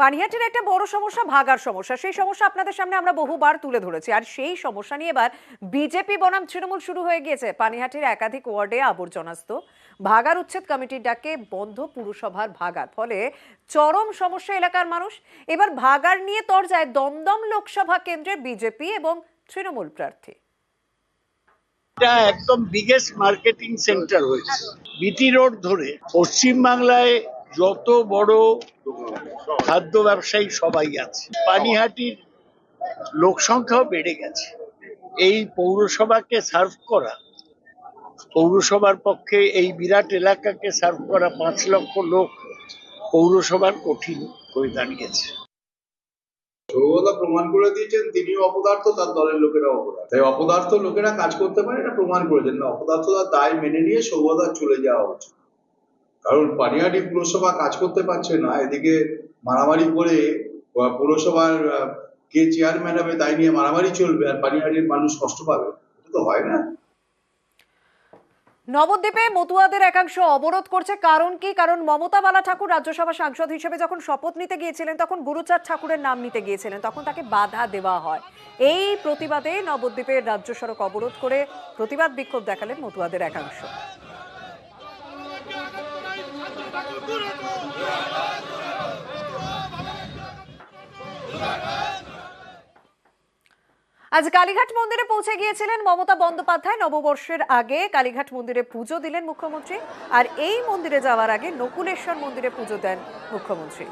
পানিহাটির একটা বড় সমস্যা ভাগার সমস্যা। সেই সমস্যা আপনাদের সামনে আমরা বহুবার তুলে ধরেছি, আর সেই সমস্যা নিয়ে এবার বিজেপি বনাম তৃণমূল শুরু হয়ে গিয়েছে। পানিহাটির একাধিক ওয়ার্ডে আবর্জনাস্ত, ভাগার উচ্ছেদ কমিটির ডাকে বন্ধ পুরসভার ভাগার, ফলে চরম সমস্যা এলাকার মানুষ। এবার ভাগার নিয়ে তরজায় দমদম লোকসভা কেন্দ্রের বিজেপি এবং তৃণমূল প্রার্থী। এটা একদম বিগেস্ট মার্কেটিং সেন্টার হয়েছে বিটি রোড ধরে। পশ্চিমবাংলায় যত বড় খাদ্য ব্যবসায়ী সবাই আছে। পানিহাটির লোক সংখ্যাও বেড়ে গেছে। এই পৌরসভাকে সার্ভ করা, পৌরসভার পক্ষে এই বিরাট এলাকাকে সার্ভ করা 5 লক্ষ লোক পৌরসভার কঠিন হয়ে দাঁড়িয়েছে। সৌগতা প্রমাণ করে দিয়েছেন তিনিও অপদার্থ, তার দলের লোকেরা অপদার্থ। তাই অপদার্থ লোকেরা কাজ করতে পারে না প্রমাণ করেছেন না। অপদার্থতার দায় মেনে নিয়ে সৌগতার চলে যাওয়া উচিত। কারণ পানিহাটি পুরসভা কাজ করতে পারছে না, এদিকে মারামারি করে পুরসভার কে চেয়ারম্যান হবে তাই নিয়ে মারামারি চলবে, আর পানিহাটির মানুষ কষ্ট পাবে। এটা তো হয় না। নবদ্বীপে মতুয়াদের একাংশ অবরোধ করছে, কারণ কি? কারণ মমতা বালা ঠাকুর রাজ্যসভা সাংসদ হিসেবে যখন শপথ নিতে গিয়েছিলেন, তখন গুরুচাঁদ ঠাকুরের নাম নিতে গিয়েছিলেন, তখন তাকে বাধা দেওয়া হয়। এই প্রতিবাদে নবদ্বীপের রাজ্য সড়ক অবরোধ করে প্রতিবাদ বিক্ষোভ দেখালেন মতুয়াদের একাংশ। আজ কালীঘাট মন্দিরে পৌঁছে গিয়েছিলেন মমতা বন্দ্যোপাধ্যায়। নববর্ষের আগে কালীঘাট মন্দিরে পুজো দিলেন মুখ্যমন্ত্রী, আর এই মন্দিরে যাওয়ার আগে নকুলেশ্বর মন্দিরে পুজো দেন মুখ্যমন্ত্রী।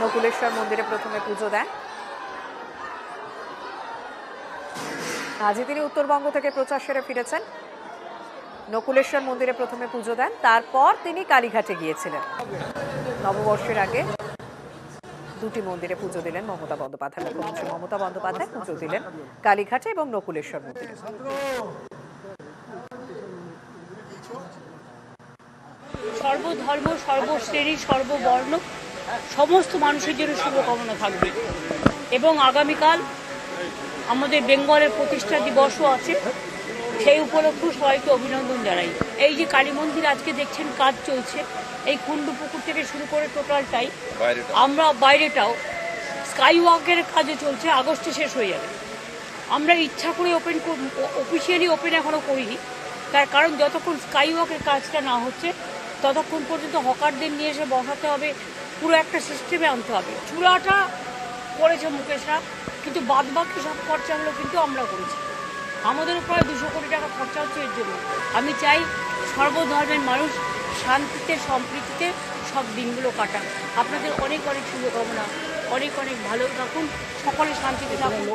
নকুলেশ্বর মন্দিরে প্রথমে পুজো দেন। আজই তিনি উত্তরবঙ্গ থেকে প্রচার সেরে ফিরেছেন। নকুলেশ্বর মন্দিরে প্রথমে পুজো দেন, তারপর তিনি কালীঘাটে গিয়েছিলেন। নববর্ষের আগে দুটি মন্দিরে পুজো দিলেন মমতা বন্দ্যোপাধ্যায়। মুখ্যমন্ত্রী মমতা বন্দ্যোপাধ্যায় পুজো দিলেন কালীঘাটে এবং নকুলেশ্বর মন্দিরে। সর্বধর্ম, সর্বশ্রেণী, সর্ববর্ণ সমস্ত মানুষের জন্য শুভকামনা থাকবে। এবং আগামীকাল আমাদের বেঙ্গলের প্রতিষ্ঠা দিবসও আছে, সেই উপলক্ষে সবাইকে অভিনন্দন জানাই। এই যে কালী মন্দির আজকে দেখছেন কাজ চলছে, এই কুণ্ডু পুকুর থেকে শুরু করে টোটালটাই, আমরা বাইরেটাও স্কাই ওয়াকের কাজও চলছে, আগস্টে শেষ হয়ে যাবে। আমরা ইচ্ছা করে অফিসিয়ালি ওপেন এখনও করিনি, তার কারণ যতক্ষণ স্কাই ওয়াকের কাজটা না হচ্ছে ততক্ষণ পর্যন্ত হকারদের নিয়ে এসে বসাতে হবে, পুরো একটা সিস্টেমে আনতে হবে। চূড়াটা করেছে মুকেশরা, কিন্তু বাদ বাকি সব খরচাগুলো কিন্তু আমরা করেছি। আমাদেরও প্রায় 200 কোটি টাকা খরচা হচ্ছে এর জন্য। আমি চাই সর্বধর্মের মানুষ শান্তিতে সম্প্রীতিতে সব দিনগুলো কাটান। আপনাদের অনেক অনেক শুভকামনা, অনেক অনেক ভালো থাকুন, সকলে শান্তিতে থাকুন।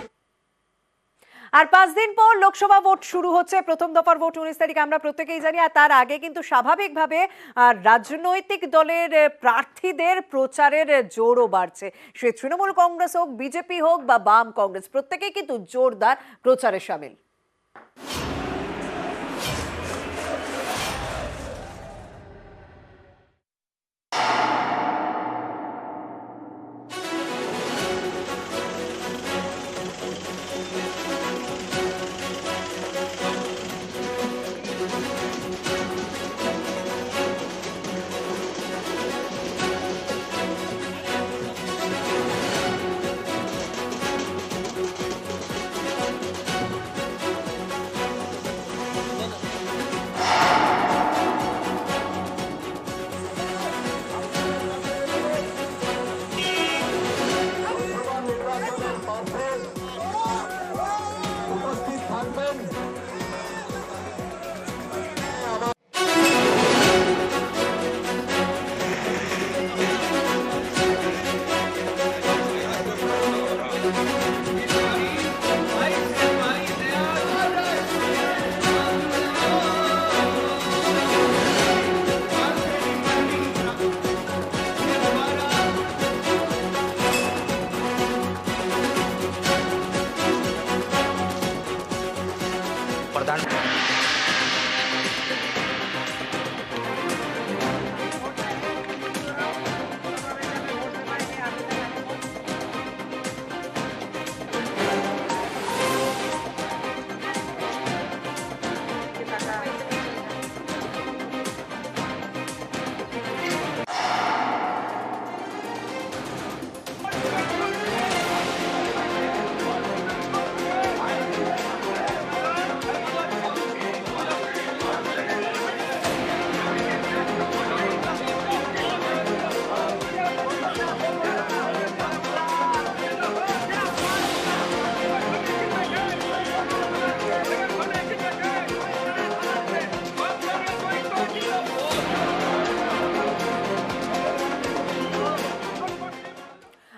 আর 5 দিন পর লোকসভা ভোট শুরু হচ্ছে। প্রথম দফার ভোট 19 তারিখ, আমরা প্রত্যেকেই জানি। আর তার আগে কিন্তু স্বাভাবিকভাবে রাজনৈতিক দলের প্রার্থীদের প্রচারের জোরও বাড়ছে। সে তৃণমূল কংগ্রেস হোক, বিজেপি হোক বা বাম কংগ্রেস, প্রত্যেকেই কিন্তু জোরদার প্রচারে সামিল।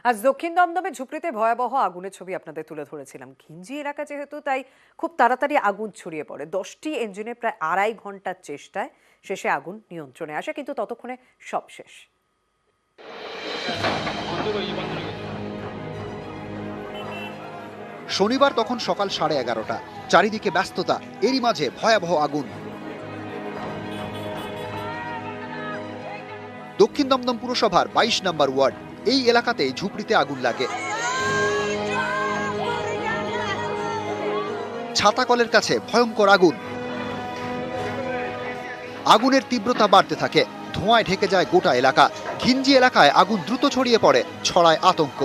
আজ দক্ষিণ দমদমে ঝুপড়িতে ভয়াবহ আগুনের ছবি আপনাদের তুলে ধরেছিলাম। ঘিঞ্জি এলাকা যেহেতু, তাই খুব তাড়াতাড়ি আগুন ছড়িয়ে পড়ে। 10টি ইঞ্জিনে প্রায় 2.5 ঘন্টার চেষ্টায় শেষে আগুন নিয়ন্ত্রণে আসে, কিন্তু ততক্ষণে সব শেষ। শনিবার তখন সকাল 11:30। চারিদিকে ব্যস্ততা, এরই মাঝে ভয়াবহ আগুন। দক্ষিণ দমদম পুরসভার 22 নম্বর ওয়ার্ড, এই এলাকাতেই ঝুপড়িতে আগুন লাগে। ছাতাকলের কাছে ভয়ঙ্কর আগুন। আগুনের তীব্রতা বাড়তে থাকে, ধোঁয়ায় ঢেকে যায় গোটা এলাকা। ঘিঞ্জি এলাকায় আগুন দ্রুত ছড়িয়ে পড়ে, ছড়ায় আতঙ্ক।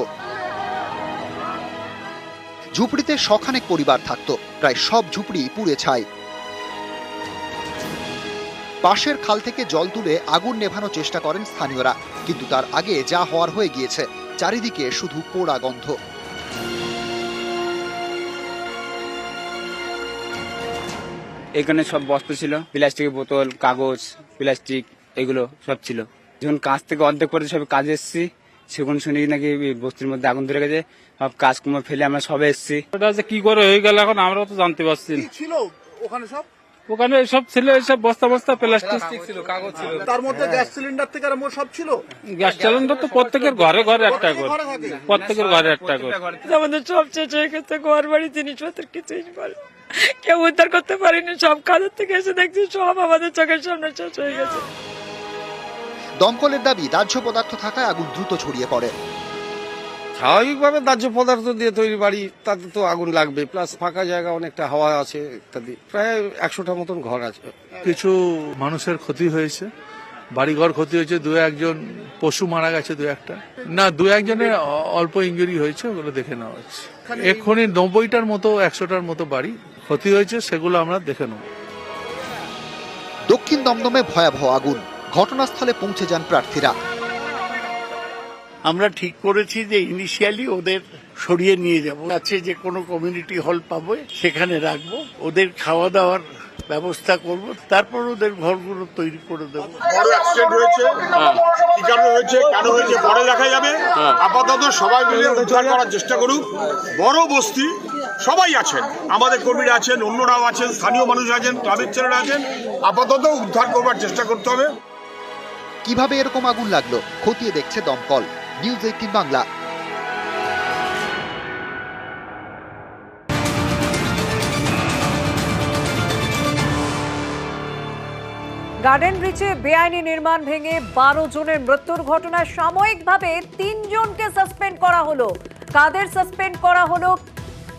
ঝুপড়িতে শখানেক পরিবার থাকতো, প্রায় সব ঝুপড়ি পুড়ে ছাই। পাশের খাল থেকে জল তুলে আগুন নেভানোর চেষ্টা করেন স্থানীয়রা, কিন্তু তার আগে যা হওয়ার হয়ে গিয়েছে। চারিদিকে শুধু পোড়া গন্ধ। এখানে সব বস্তা ছিল, প্লাস্টিকের বোতল, কাগজ, প্লাস্টিক, এগুলো সব ছিল। যখন কাজ থেকে অর্ধেক করে সব কাজে এসেছি, সেখানে শুনি নাকি বস্তির মধ্যে আগুন ধরে গেছে। সব কাজকর্ম ফেলে আমরা সবে এসেছি। ওটা যে কি করে হয়ে গেল এখন আমরাও তো জানতে পারছি না। ছিল ওখানে সব, ওখানে সব ছিল, সব বস্তা বস্তা প্লাস্টিক ছিল, কাগজ ছিল। তার মধ্যে গ্যাস সিলিন্ডার থেকে আরম্ভ সব ছিল। গ্যাস সিলিন্ডার তো প্রত্যেকের ঘরে ঘরে একটা করে, প্রত্যেকের ঘরে একটা করে। আমাদের সব শেষ হয়ে গেছে, ঘর বাড়ি জিনিসপত্র কিছুই পারে কেউ উদ্ধার করতে পারিনি। সব কাজের থেকে এসে দেখছি সব আমাদের চোখের সামনে শেষ হয়ে গেছে। দমকলের দাবি, দাহ্য পদার্থ থাকায় আগুন দ্রুত ছড়িয়ে পড়ে। স্বাভাবিকভাবে দাহ্য পদার্থ দিয়ে তৈরি বাড়ি, তাতে তো আগুন লাগবে। প্লাস ফাঁকা জায়গা, অনেকটা হাওয়া আছে ইত্যাদি। প্রায় 100টা মতন ঘর আছে। কিছু মানুষের ক্ষতি হয়েছে, বাড়িঘর ক্ষতি হয়েছে, 2-1 পশু মারা গেছে, 2-1টা না, 2-1 অল্প ইঞ্জুরি হয়েছে, ওগুলো দেখে নেওয়া হচ্ছে। এক্ষুনি 90টার মতো 100টার মতো বাড়ি ক্ষতি হয়েছে, সেগুলো আমরা দেখে নেব। দক্ষিণ দমদমে ভয়াবহ আগুন, ঘটনাস্থলে পৌঁছে যান প্রার্থীরা। আমরা ঠিক করেছি যে ইনিশিয়ালি ওদের সরিয়ে নিয়ে যাব, আছে যে কোনো কমিউনিটি হল পাবো সেখানে রাখবো, ওদের খাওয়া দাওয়ার ব্যবস্থা করব, তারপর ওদের ঘরগুলো তৈরি করে দেবো। বড় অ্যাক্সিডেন্ট হয়েছে, কি কারণে হয়েছে, কেন হয়েছে পরে দেখা যাবে। আপাতত সবাই মিলে উদ্ধার করার চেষ্টা করুক। বড় বস্তি সবাই আছেন, আমাদের কর্মীরা আছেন, অন্যরাও আছেন, স্থানীয় মানুষ আছেন, ক্লাবের ছেলেরা আছেন। আপাতত উদ্ধার করবার চেষ্টা করতে হবে। কিভাবে এরকম আগুন লাগলো খতিয়ে দেখছে দমকল। নিউজ 18 বাংলা। গার্ডেন ব্রিজে বেআইনি নির্মাণ ভেঙে 12 জনের মৃত্যুর ঘটনায় সাময়িকভাবে 3 জনকে সাসপেন্ড করা হলো। কাদের সাসপেন্ড করা হলো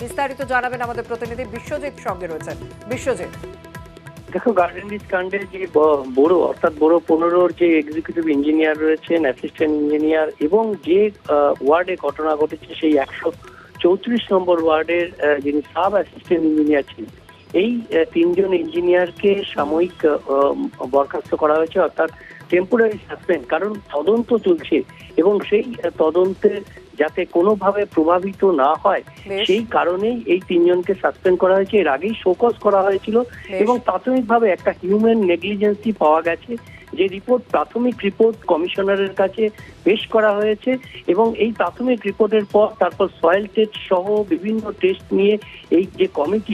বিস্তারিত জানাবেন আমাদের প্রতিনিধি বিশ্বজিৎ, সঙ্গে রয়েছেন বিশ্বজিৎ। দেখো, গার্ডেন ব্রিজ কাণ্ডে যে বড়, অর্থাৎ বড় 15 যে এক্সিকিউটিভ ইঞ্জিনিয়ার রয়েছেন, অ্যাসিস্ট্যান্ট ইঞ্জিনিয়ার, এবং যে ওয়ার্ডে ঘটনা ঘটেছে সেই 134 নম্বর ওয়ার্ডের যিনি সাব অ্যাসিস্ট্যান্ট ইঞ্জিনিয়ার ছিলেন, এই 3 জন ইঞ্জিনিয়ারকে সাময়িক বরখাস্ত করা হয়েছে, অর্থাৎ টেম্পোরারি সাসপেন্ড। কারণ তদন্ত চলছে এবং সেই তদন্তে যাতে কোনোভাবে প্রভাবিত না হয় সেই কারণেই এই 3 জনকে সাসপেন্ড করা হয়েছে। এর আগেই শোকজ করা হয়েছিল এবং প্রাথমিকভাবে একটা হিউম্যান নেগলিজেন্সি পাওয়া গেছে, যে প্রাথমিক রিপোর্ট কমিশনারের কাছে পেশ করা হয়েছে এবং এই প্রাথমিক রিপোর্টের পর তারপর সয়েল টেস্ট সহ বিভিন্ন টেস্ট নিয়ে এই যে কমিটি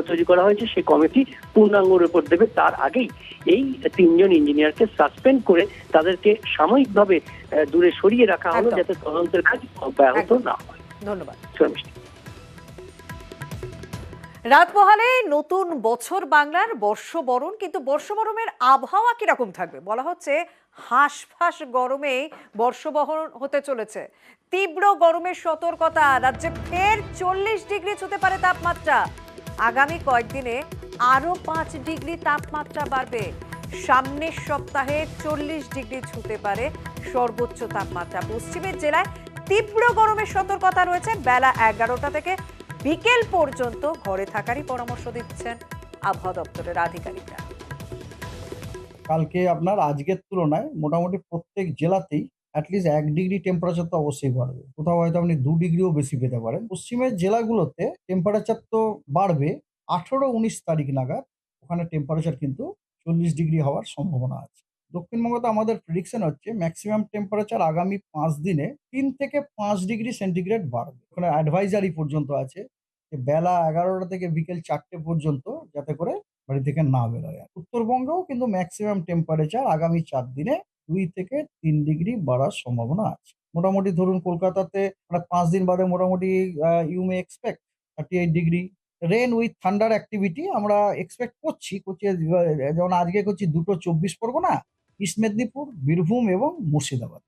তৈরি করা হয়েছে সেই কমিটি পূর্ণাঙ্গ রিপোর্ট দেবে। তার আগেই এই 3 জন ইঞ্জিনিয়ারকে সাসপেন্ড করে তাদেরকে সাময়িকভাবে দূরে সরিয়ে রাখা হলো, যাতে তদন্তের কাজ অব্যাহত না হয়। ধন্যবাদ। রাত পোহালে নতুন বছর বাংলার বর্ষবরণ, কিন্তু বর্ষবরণের আবহাওয়া কিরকম থাকবে বলা হচ্ছে হাঁসফাঁস গরমে বর্ষবরণ হতে চলেছে। তীব্র গরমের সতর্কতা, রাজ্যে ফের 40 ডিগ্রি ছুঁতে পারে তাপমাত্রা। আগামী কয়েকদিনে আরো 5 ডিগ্রি তাপমাত্রা বাড়বে। সামনের সপ্তাহে 40 ডিগ্রি ছুঁতে পারে সর্বোচ্চ তাপমাত্রা। পশ্চিমের জেলায় তীব্র গরমের সতর্কতা রয়েছে। বেলা 11টা থেকে বিকেল পর্যন্ত ঘরে থাকারই পরামর্শ দিচ্ছেন আবহাওয়া দপ্তরের আধিকারিকরা। কালকে আপনার আজকের তুলনায় মোটামুটি প্রত্যেক জেলাতেই অ্যাটলিস্ট 1 ডিগ্রি টেম্পারেচার তো অবশ্যই বাড়বে, কোথাও হয়তো আপনি 2 ডিগ্রিও বেশি পেতে পারেন। পশ্চিমের জেলাগুলোতে টেম্পারেচার তো বাড়বে, 18-19 তারিখ নাগাদ ওখানে টেম্পারেচার কিন্তু 40 ডিগ্রি হওয়ার সম্ভাবনা আছে। দক্ষিণবঙ্গতে আমাদের প্রেডিকশন হচ্ছে ম্যাক্সিমাম টেম্পারেচার আগামী 5 দিনে 3 থেকে 5 ডিগ্রি সেন্টিগ্রেড বাড়বে। ওখানে অ্যাডভাইজারি পর্যন্ত আছে যে বেলা 11টা থেকে বিকেল 4টে পর্যন্ত যাতে করে বাড়ি থেকে না বেরোয়। উত্তরবঙ্গেও কিন্তু ম্যাক্সিমাম টেম্পারেচার আগামী 4 দিনে 2 থেকে 3 ডিগ্রি বাড়ার সম্ভাবনা আছে। মোটামুটি ধরুন কলকাতাতে 5 দিন বাদে মোটামুটি you may expect 38 degree. Rain with thunder activity আমরা এক্সপেক্ট করছি যেমন আজকে করছি দুটো 24 পরগনা, ইস্ট মেদিনীপুর, বীরভূম এবং মুর্শিদাবাদ।